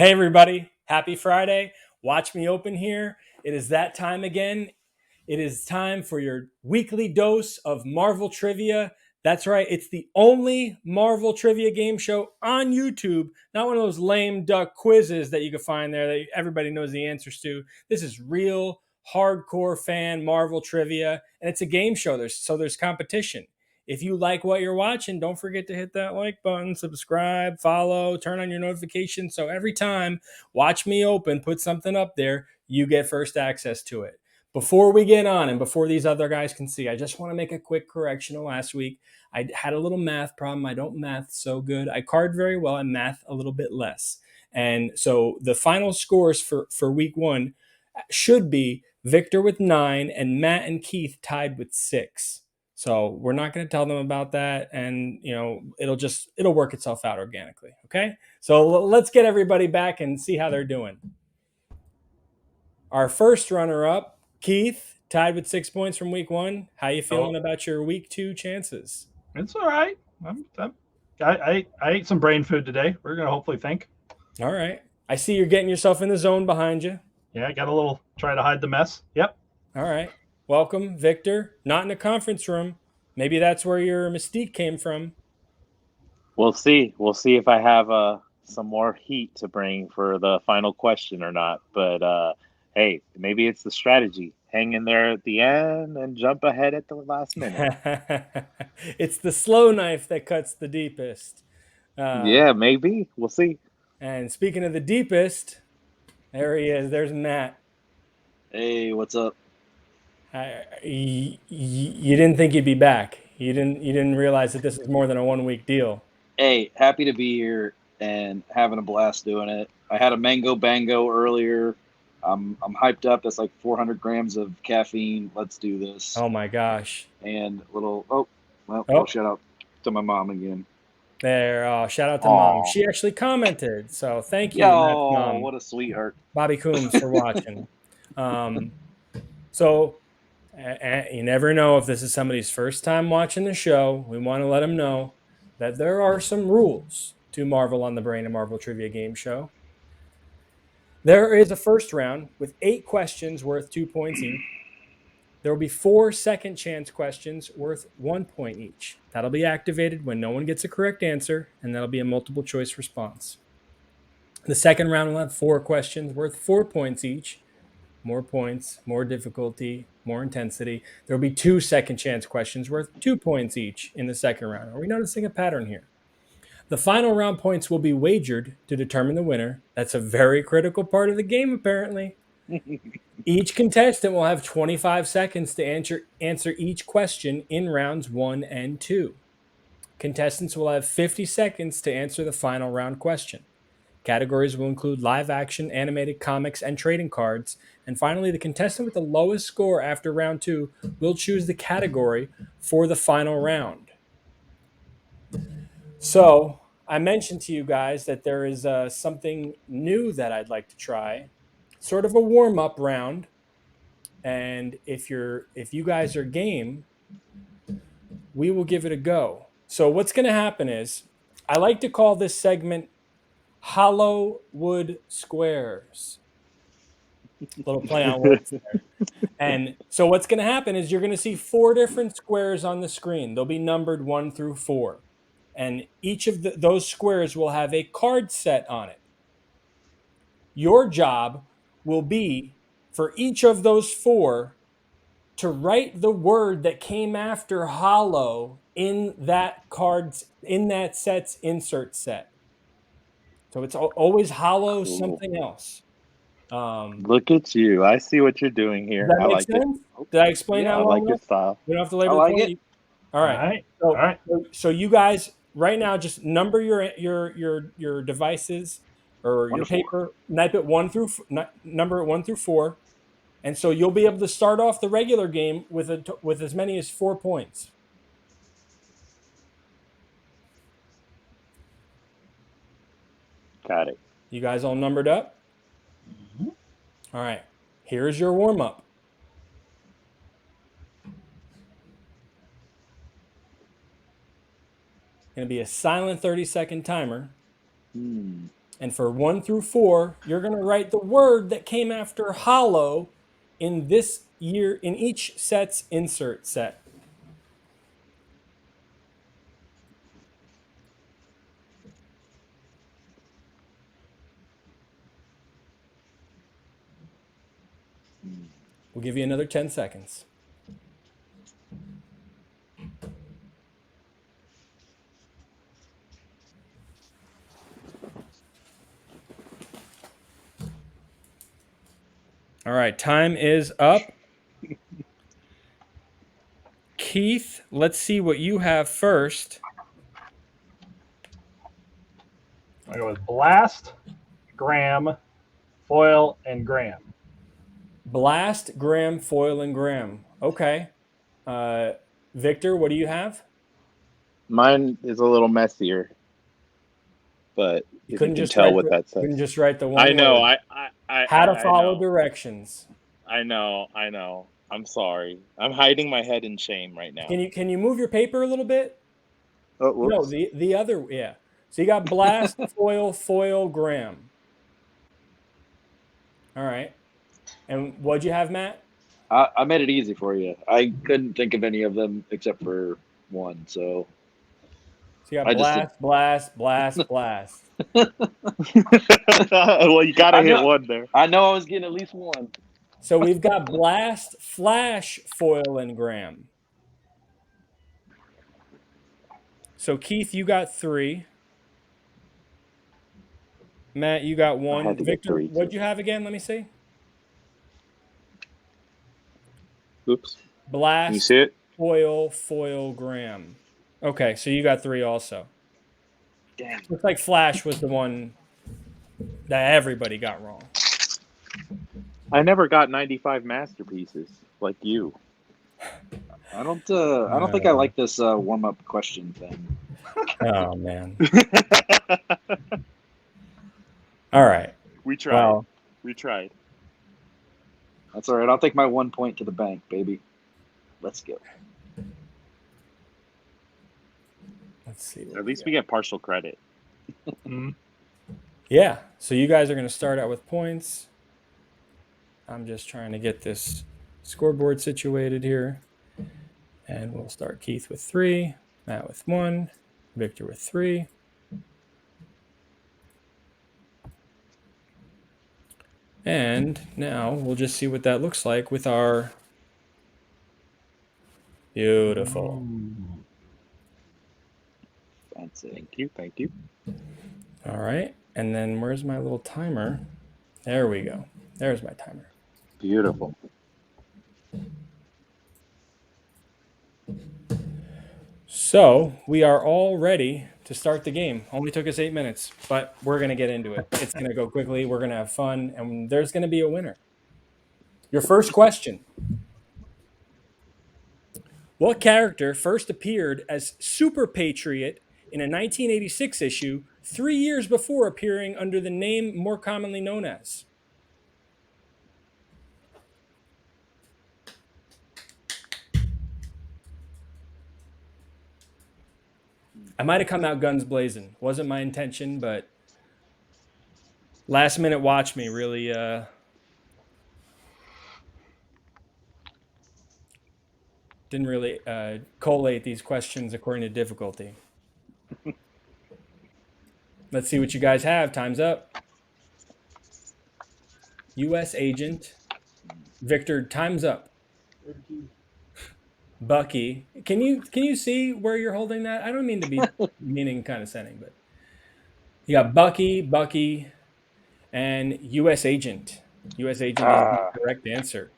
Hey, everybody. Happy Friday. Watch me open here. It is that time again. It is time for your weekly dose of Marvel trivia. That's right. It's the only Marvel trivia game show on YouTube. Not one of those lame duck quizzes that you can find there that everybody knows the answers to. This is real hardcore fan Marvel trivia, and it's a game show. There's competition. If you like what you're watching, don't forget to hit that like button, subscribe, follow, turn on your notifications. So every time Watch Me Open put something up there, you get first access to it. Before we get on and before these other guys can see, I just want to make a quick correction of last week. I had a little math problem. I don't math so good. I card very well. I math a little bit less. And so the final scores for week one should be Victor with 9 and Matt and Keith tied with 6. So we're not going to tell them about that, and it'll work itself out organically. Okay, so let's get everybody back and see how they're doing. Our first runner-up, Keith, tied with 6 points from week one. How you feeling about your week 2 chances? It's all right. I ate some brain food today. We're gonna hopefully think. All right, I see you're getting yourself in the zone behind you. Yeah, I got a little try to hide the mess. Yep. All right, welcome, Victor. Not in a conference room. Maybe that's where your mystique came from. We'll see. We'll see if I have some more heat to bring for the final question or not. But hey, maybe it's the strategy. Hang in there at the end and jump ahead at the last minute. It's the slow knife that cuts the deepest. Yeah, maybe. We'll see. And speaking of the deepest, there he is. There's Matt. Hey, what's up? You didn't think you'd be back. You didn't realize that this is more than a 1 week deal. Hey, happy to be here and having a blast doing it. I had a mango bango earlier. I'm hyped up. That's like 400 grams of caffeine. Let's do this. Oh my gosh. And shout out to my mom again. There. Shout out to Mom. She actually commented. So thank you, Matt's mom. What a sweetheart. Bobby Coombs for watching. So you never know if this is somebody's first time watching the show. We want to let them know that there are some rules to Marvel on the Brain and Marvel Trivia Game Show. There is a first round with 8 questions worth 2 points each. There will be 4 second chance questions worth 1 point each. That'll be activated when no one gets a correct answer, and that'll be a multiple choice response. The second round will have 4 questions worth 4 points each. More points, more difficulty, more intensity. There will be 2 second chance questions worth 2 points each in the second round. Are we noticing a pattern here? The final round points will be wagered to determine the winner. That's a very critical part of the game, apparently. Each contestant will have 25 seconds to answer each question in rounds 1 and 2. Contestants will have 50 seconds to answer the final round question. Categories will include live action, animated comics, and trading cards. And finally, the contestant with the lowest score after round 2 will choose the category for the final round. So, I mentioned to you guys that there is something new that I'd like to try, sort of a warm-up round. And if you guys are game, we will give it a go. So what's going to happen is, I like to call this segment Hollow-Wood Squares. Little play on words there. And so what's going to happen is you're going to see 4 different squares on the screen. They'll be numbered 1 through 4. And each of those squares will have a card set on it. Your job will be, for each of those 4, to write the word that came after hollow in that set's insert set. So it's always hollow something else. Look at you. I see what you're doing here. Does that I make like sense? it. Did I explain Yeah, how I well like your style. We don't have to label I like it. it. All right. All right. So you guys right now just number your devices or Wonderful. your paper. Number it 1 through 4, and so you'll be able to start off the regular game with as many as 4 points. Got it. You guys all numbered up? Mm-hmm. All right. Here's your warm-up. Going to be a silent 30-second timer. And And for 1 through 4, you're going to write the word that came after hollow in this year, in each set's insert set. We'll give you another 10 seconds. All right, time is up. Keith, let's see what you have first. I go with Blast, Graham, Foil, and Graham. Blast, Graham, Foil, and Graham. Okay. Victor, what do you have? Mine is a little messier, but if you Couldn't can just tell write what the, that says. couldn't just write the one I know. word. I How to follow know. directions. I know. I'm sorry. I'm hiding my head in shame right now. Can you move your paper a little bit? Oh, whoops. No, the other, yeah. So you got Blast, Foil, Graham. All right. And what'd you have, Matt? I made it easy for you. I couldn't think of any of them except for one. So So you got I just Blast. Well, you gotta hit one there. I know I was getting at least one. So we've got Blast, Flash, Foil, and Graham. So Keith, you got 3. Matt, you got I 1. had to get Victor, 3 what'd too. you have again? Let me see. Oops. Blast, Can you see it? Foil, Graham. Okay, so you got 3 also. Dang. Looks like Flash was the one that everybody got wrong. I never got 95 masterpieces like you. I don't think I like this warm up question thing. Oh man. All right. We tried. Well, We tried. That's all right. I'll take my 1 point to the bank, baby. Let's go. let's see. At least we get partial credit. Yeah. So you guys are going to start out with points. I'm just trying to get this scoreboard situated here. And we'll start Keith with 3, Matt with 1, Victor with 3. And now we'll just see what that looks like with our beautiful. Fancy. Thank you. All right. And then where's my little timer? There we go. There's my timer. Beautiful. So we are all ready to start the game. Only took us 8 minutes, but we're going to get into it. It's going to go quickly. We're going to have fun, and there's going to be a winner. Your first question. What character first appeared as Super Patriot in a 1986 issue 3 years before appearing under the name more commonly known as? I might have come out guns blazing. Wasn't my intention, but last minute watch me really didn't really collate these questions according to difficulty. Let's see what you guys have. Time's up. U.S. agent. Victor, time's up. Bucky. Can you see where you're holding that? I don't mean to be meaning condescending, but you got Bucky, and U.S. agent. U.S. agent is the correct answer.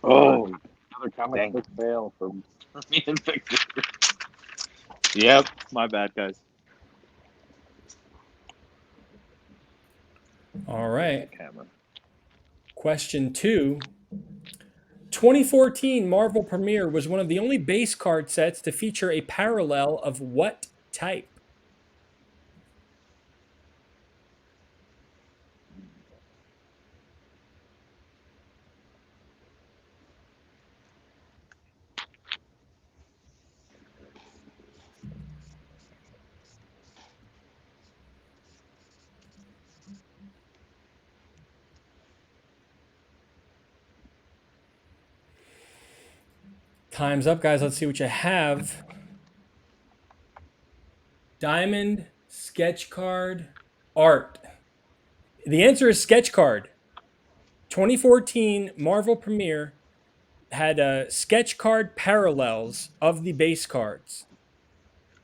Oh, Another comic book fail from me and Victor. yep. My bad, guys. All right. Camera. Question 2. 2014 Marvel Premiere was one of the only base card sets to feature a parallel of what type? Time's up, guys. Let's see what you have. Diamond, sketch card, art. The answer is sketch card. 2014 Marvel premiere had sketch card parallels of the base cards.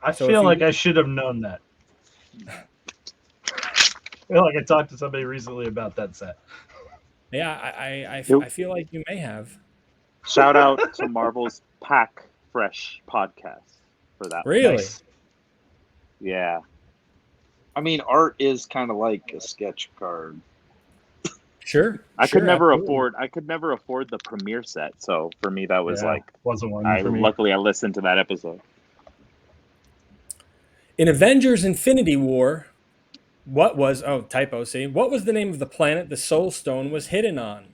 I So feel if you- like I should have known that. I feel like I talked to somebody recently about that set. Yeah, I feel like you may have. Shout out to Marvel's Pack Fresh podcast for that. Really? Nice. Yeah. I mean, art is kind of like a sketch card. Sure. I sure, could never absolutely. afford the premiere set. So for me that was Yeah, like wasn't one I for me. luckily I listened to that episode. In Avengers Infinity War, what was the name of the planet the Soul Stone was hidden on?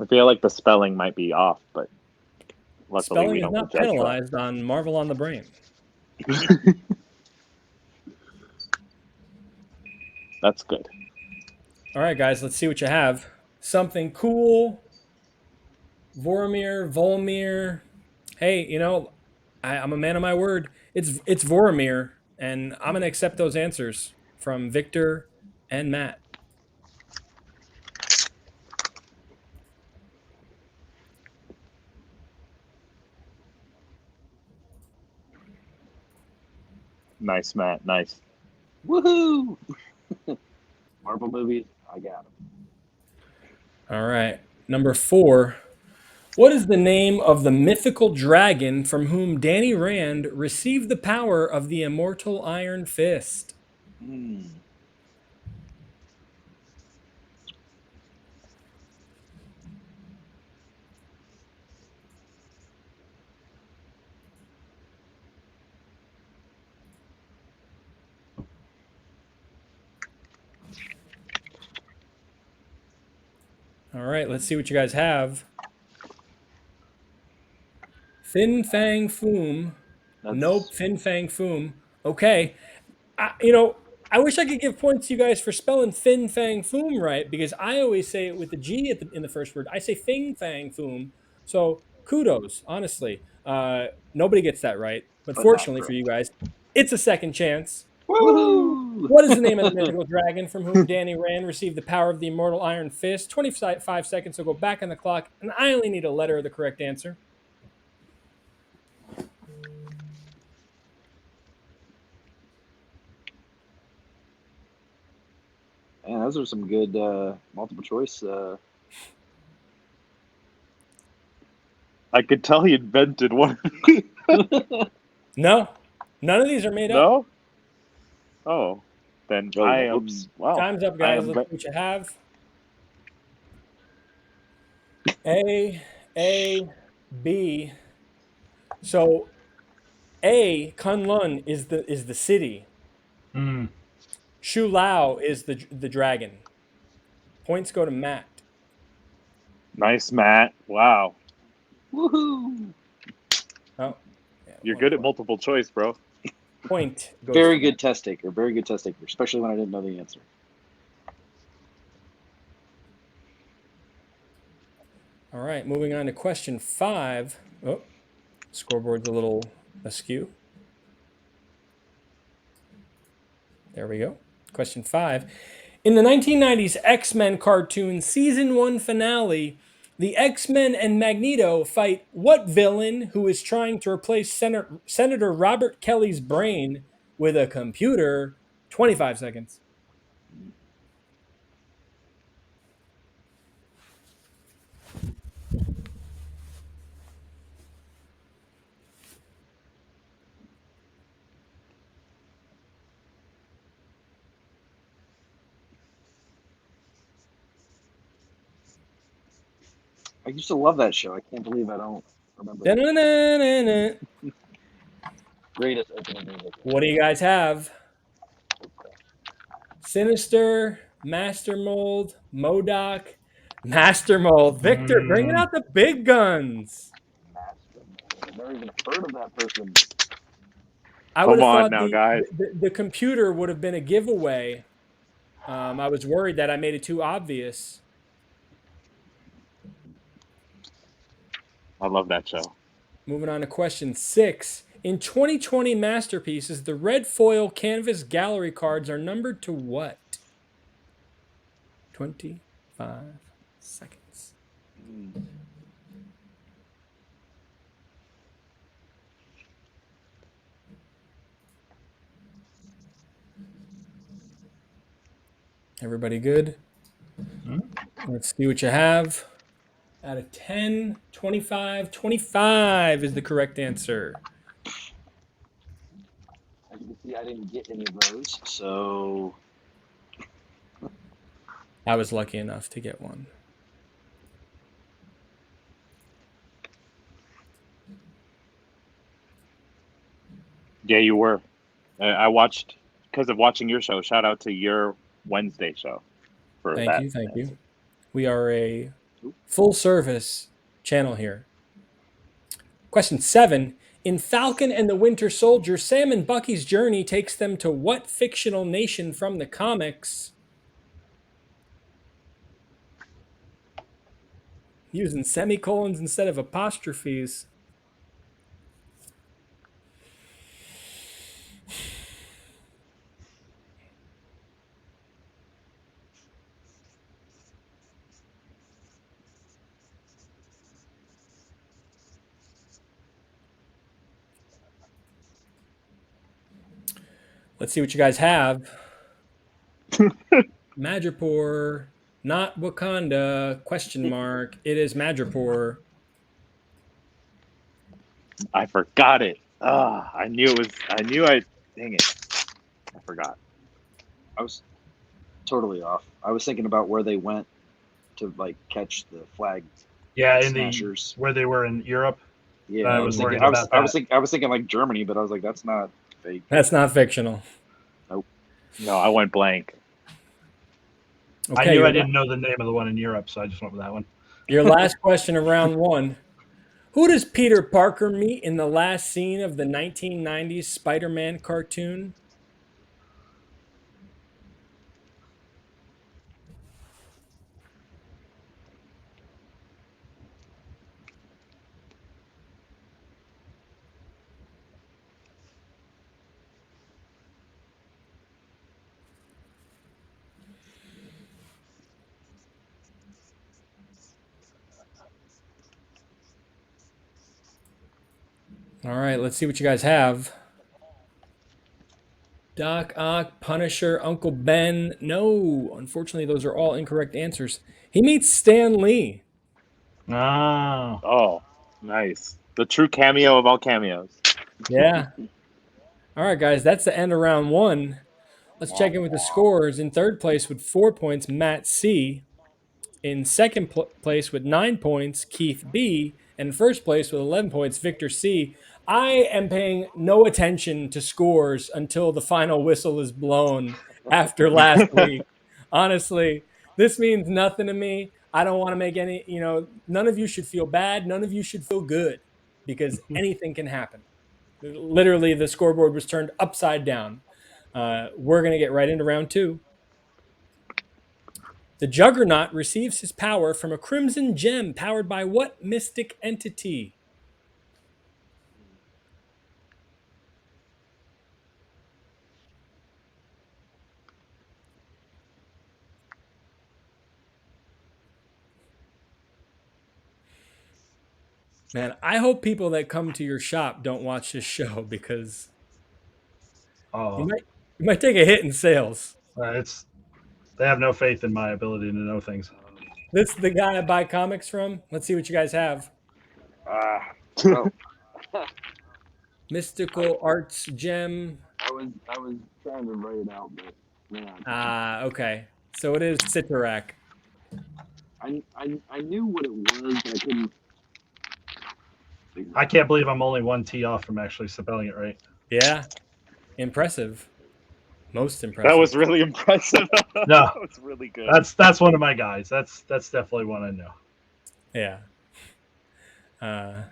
I feel like the spelling might be off, but luckily Spelling we is don't not get judged for penalized on Marvel on the Brain. it. That's good. All right, guys, let's see what you have. Something cool. Volmir. Hey, I'm a man of my word. It's Voromir, and I'm gonna accept those answers from Victor and Matt. Nice, Matt. Nice. Woohoo! Marvel movies, I got them. All right, number 4. What is the name of the mythical dragon from whom Danny Rand received the power of the Immortal Iron Fist? All right, let's see what you guys have. Fin Fang Foom. Nope, Fin Fang Foom. Okay. I wish I could give points to you guys for spelling Fin Fang Foom right, because I always say it with the G in the first word. I say Fing Fang Foom. So kudos, honestly. Nobody gets that right. But But not fortunately for correct. you guys, it's a second chance. Woohoo! What is the name of the mythical dragon from whom Danny Rand received the power of the Immortal Iron Fist? 25 seconds will go back on the clock, and I only need a letter of the correct answer. Man, those are some good multiple choice. I could tell he invented one. No, none of these are made up. No? Oh. Then Oh, I am whoops. wow. Time's up, I guys. am Let's see what you have. A, B. So, Kunlun is the city. Hmm. Shu Lao is the dragon. Points go to Matt. nice, Matt. Wow. Woohoo! Oh, yeah, You're one good at point. multiple choice, bro. Point goes Very to good Matt. test taker. Very good test taker, especially when I didn't know the answer. All right, moving on to question 5. Oh, scoreboard's a little askew. There we go. Question 5. In the 1990s X-Men cartoon season 1 finale, the X-Men and Magneto fight what villain who is trying to replace Senator Robert Kelly's brain with a computer? 25 seconds. I used to love that show. I can't believe I don't remember. Da-na-na-na-na. Greatest opening music. What do you guys have? Sinister, Master Mold, MODOK, Master Mold. Victor, bringing out the big guns. I've never even heard of that person. I would Come have on thought now, guys. the computer would have been a giveaway. I was worried that I made it too obvious. I love that show. Moving on to question 6. In 2020 masterpieces, the red foil canvas gallery cards are numbered to what? 25 seconds. Everybody good? Let's see what you have. Out of 10, 25. 25 is the correct answer. As you can see, I didn't get any of those, so I was lucky enough to get one. Yeah, you were. I watched because of watching your show. Shout out to your Wednesday show for that. Thank you. We are a full service channel here. Question 7. In Falcon and the Winter Soldier, Sam and Bucky's journey takes them to what fictional nation from the comics? Using semicolons instead of apostrophes. Let's see what you guys have. Madripoor, not Wakanda, question mark. It is Madripoor. I forgot it. I knew it was. Dang it. I forgot. I was totally off. I was thinking about where they went to like catch the flag. Yeah, in Smashers. where they were in Europe. Yeah, I I was was thinking. worried about I was that. thinking like Germany, but I was like, that's not fake. That's not fictional. No, I went blank. I knew your- I didn't know the name of the one in Europe, so I just went with that one. Your last question of round 1. Who does Peter Parker meet in the last scene of the 1990s Spider-Man cartoon? All right, let's see what you guys have. Doc Ock, Punisher, Uncle Ben. No, unfortunately, those are all incorrect answers. He meets Stan Lee. Oh. Oh, nice. The true cameo of all cameos. Yeah. All right, guys, that's the end of round 1. Let's check in with the scores. In third place with 4 points, Matt C. In second place with 9 points, Keith B. And in first place with 11 points, Victor C. I am paying no attention to scores until the final whistle is blown after last week. Honestly, this means nothing to me. I don't want to make any, none of you should feel bad. None of you should feel good because anything can happen. Literally, the scoreboard was turned upside down. We're going to get right into round 2. The Juggernaut receives his power from a crimson gem powered by what mystic entity? Man, I hope people that come to your shop don't watch this show because you might take a hit in sales. They have no faith in my ability to know things. This is the guy I buy comics from. Let's see what you guys have. Oh, Mystical arts gem. I was trying to write it out, but man, Okay. So it is Tesseract. I knew what it was, but I couldn't. I can't believe I'm only one T off from actually spelling it right. Yeah. Impressive. Most impressive. That was really impressive. No. That was really good. That's one of my guys. That's definitely one I know. Yeah.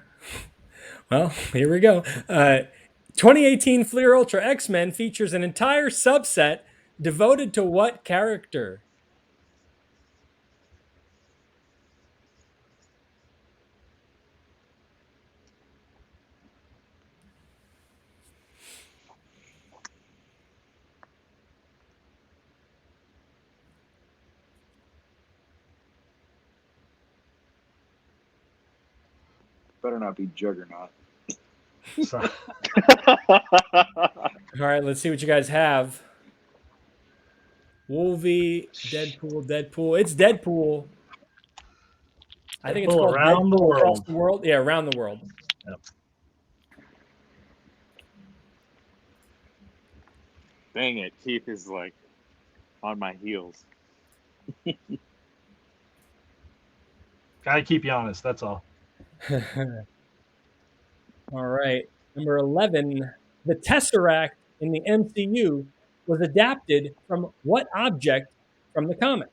Well, here we go. 2018 Fleer Ultra X-Men features an entire subset devoted to what character? Better not be Juggernaut. So, All right, let's see what you guys have. Wolvie, Deadpool. It's Deadpool. I think it's Deadpool called Around the Deadpool Across World. the World. Yeah, around the world. Yep. Dang it, Keith is like on my heels. Gotta keep you honest. That's all. All right. Number 11. The Tesseract in the MCU was adapted from what object from the comic?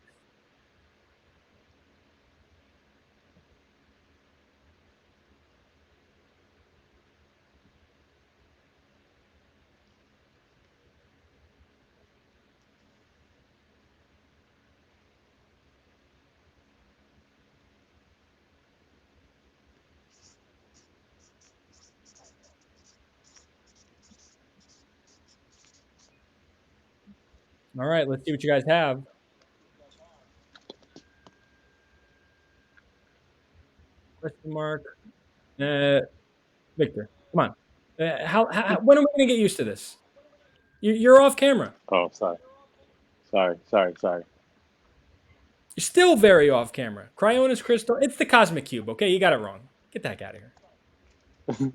All right, let's see what you guys have. Question mark. Victor, come on. When are we going to get used to this? You're off camera. Oh, sorry. You're still very off camera. Cryonis Crystal. It's the Cosmic Cube, okay? You got it wrong. Get the heck out of here.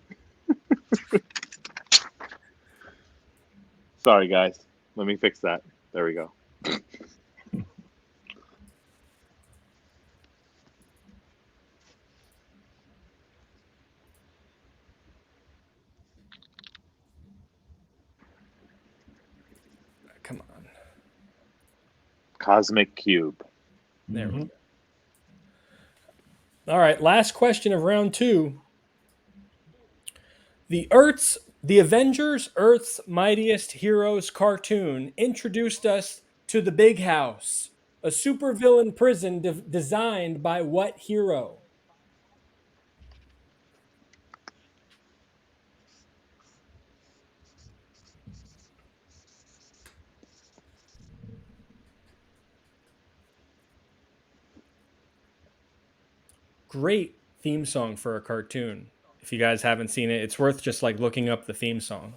Sorry, guys. Let me fix that. There we go. Come on. Cosmic Cube. There we go. All right, last question of round 2. The Avengers Earth's Mightiest Heroes cartoon introduced us to the Big House, a supervillain prison designed by what hero? Great theme song for a cartoon. If you guys haven't seen it, it's worth just like looking up the theme song.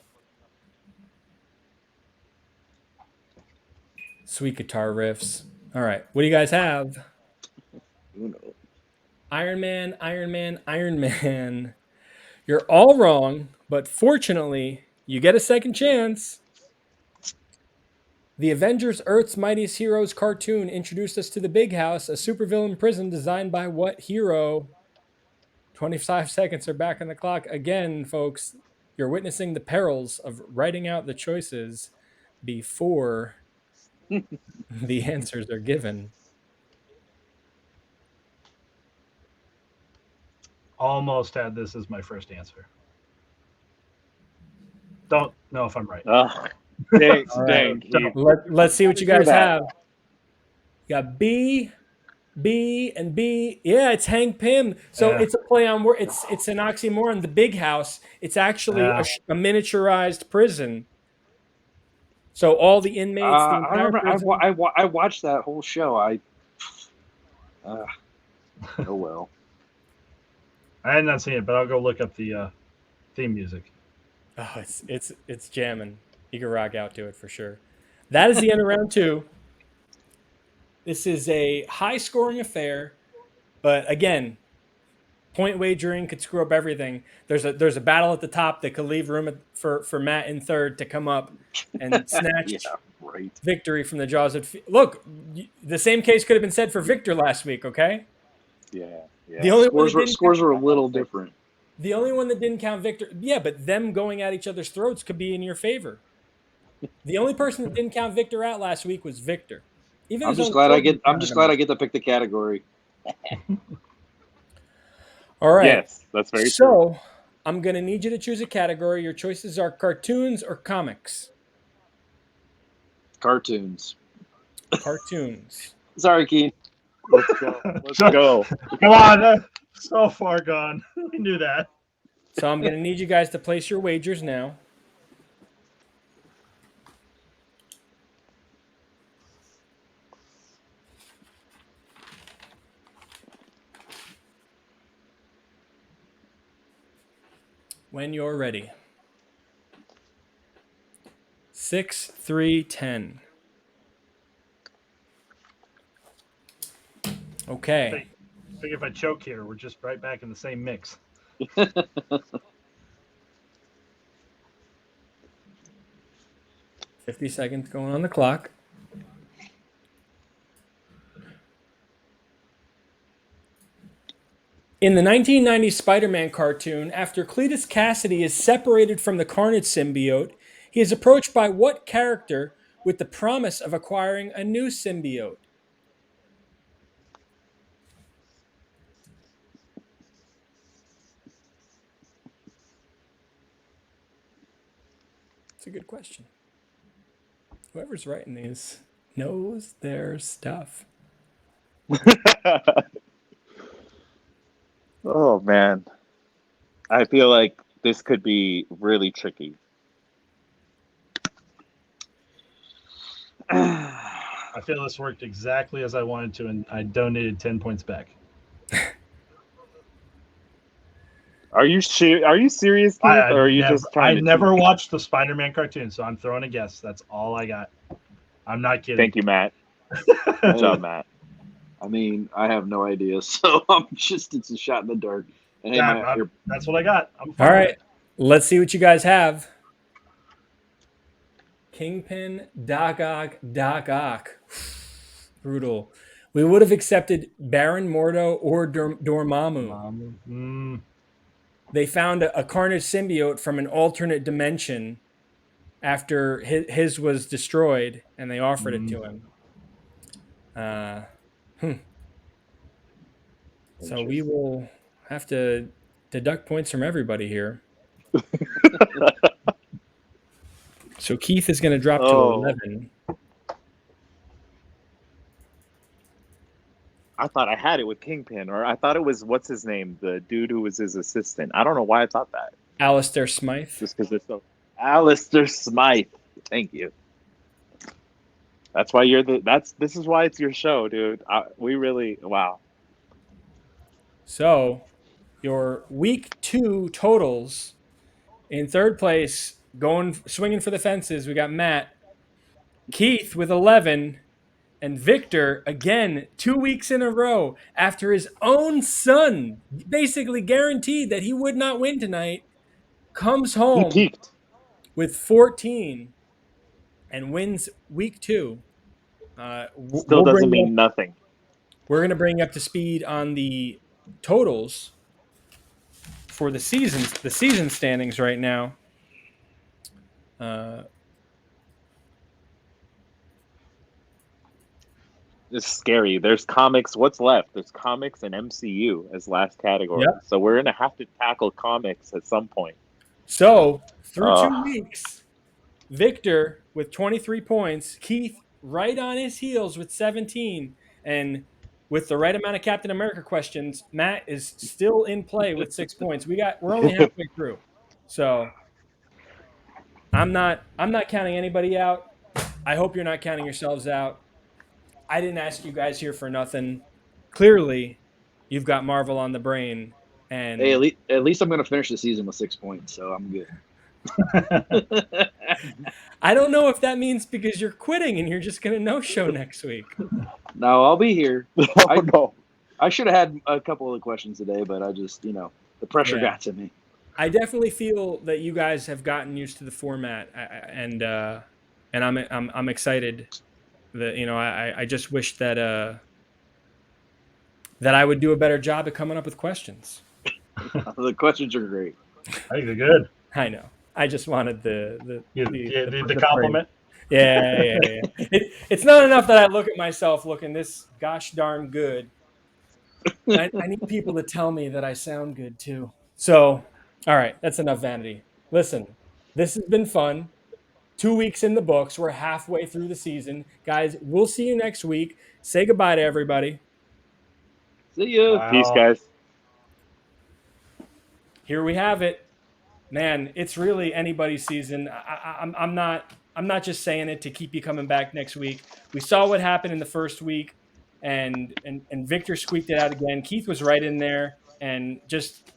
Sweet guitar riffs. All right, what do you guys have? Iron Man, Iron Man, Iron Man. You're all wrong, but fortunately, you get a second chance. The Avengers Earth's Mightiest Heroes cartoon introduced us to the Big House, a supervillain prison designed by what hero? 25 seconds are back on the clock. Again, folks, you're witnessing the perils of writing out the choices before the answers are given. Almost had this as my first answer. Don't know if I'm right. Dang, All right. Keith. Let's see what you guys that. have. You got B, and B. Yeah, it's Hank Pym. So Yeah. it's a play on word. It's an oxymoron. The Big House. It's actually a miniaturized prison. So all the inmates. The I remember. prison, I watched that whole show. Oh well. I had not seen it, but I'll go look up the theme music. Oh, it's jamming. You can rock out to it for sure. That is the end of round 2. This is a high-scoring affair, but again, point wagering could screw up everything. There's a battle at the top that could leave room for Matt in third to come up and snatch victory from the jaws of. Look, the same case could have been said for Victor last week. Okay. Yeah. The only scores were a little different. The only one that didn't count Victor, yeah, but them going at each other's throats could be in your favor. The only person that didn't count Victor out last week was Victor. I'm just glad I get to pick the category. All right. Yes, that's very true. So, I'm going to need you to choose a category. Your choices are cartoons or comics. Cartoons. Cartoons. Sorry, Keen. Let's go. Let's go. Come on. So far gone. We knew that. So I'm going to need you guys to place your wagers now. When you're ready. 6, 3, 10. Okay. I figure if I choke here, we're just right back in the same mix. 50 seconds going on the clock. In the 1990 Spider-Man cartoon, after Cletus Cassidy is separated from the Carnage symbiote, he is approached by what character with the promise of acquiring a new symbiote? It's a good question. Whoever's writing these knows their stuff. Oh man, I feel like this could be really tricky. I feel this worked exactly as I wanted to, and I donated 10 points back. Are you serious, Keith, or are you just trying I to never cheat? watched the Spider-Man cartoon, so I'm throwing a guess. That's all I got. I'm not kidding. Thank you, Matt. Good job, Matt. I mean, I have no idea, so it's a shot in the dark. And hey, Yeah, that's what I got. I'm fine All with right, it. let's see what you guys have. Kingpin, Doc Ock. Brutal. We would have accepted Baron Mordo or Dormammu. They found a Carnage symbiote from an alternate dimension after his was destroyed, and they offered it to him. So we will have to deduct points from everybody here. So Keith is going to drop to 11. I thought I had it with Kingpin, or I thought it was what's his name, the dude who was his assistant. I don't know why I thought that. Alistair Smythe. Just because it's so. Alistair Smythe. Thank you. That's why this is why it's your show, dude. We really wow. So your week 2 totals in third place, swinging for the fences. We got Matt, Keith with 11, and Victor again 2 weeks in a row after his own son basically guaranteed that he would not win tonight. Comes He home peaked. with 14 and wins week 2. Still doesn't mean nothing. We're going to bring you up to speed on the totals for the season standings right now. It's scary. There's comics. What's left? There's comics and MCU as last category. Yep. So we're going to have to tackle comics at some point. So through 2 weeks, Victor with 23 points, Keith right on his heels with 17, and with the right amount of Captain America questions, Matt is still in play with 6 points. We're only halfway through. So I'm not counting anybody out. I hope you're not counting yourselves out. I didn't ask you guys here for nothing. Clearly, you've got Marvel on the brain. And hey, at least I'm going to finish the season with 6 points, so I'm good. I don't know if that means because you're quitting and you're just going to no-show next week. No, I'll be here. No. I should have had a couple of the questions today, but I just, the pressure got to me. I definitely feel that you guys have gotten used to the format, and I'm excited. That I just wish that I would do a better job at coming up with questions. The questions are great. I think they're good. I know. I just wanted the compliment. Yeah. It's not enough that I look at myself looking this gosh darn good. I need people to tell me that I sound good too. So, All right, that's enough vanity. Listen, this has been fun. 2 weeks in the books. We're halfway through the season. Guys, we'll see you next week. Say goodbye to everybody. See ya. Peace, Wow. guys. Here we have it. Man, it's really anybody's season. I'm not just saying it to keep you coming back next week. We saw what happened in the first week, and Victor squeaked it out again. Keith was right in there, and just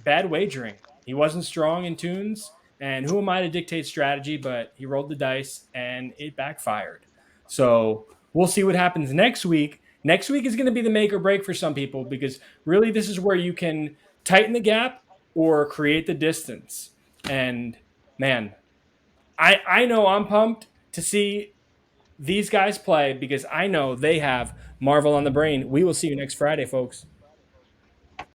bad wagering. He wasn't strong in tunes, and who am I to dictate strategy? But he rolled the dice, and it backfired. So we'll see what happens next week. Next week is going to be the make or break for some people because really this is where you can tighten the gap or create the distance. And man, I know I'm pumped to see these guys play because I know they have Marvel on the brain. We will see you next Friday, folks.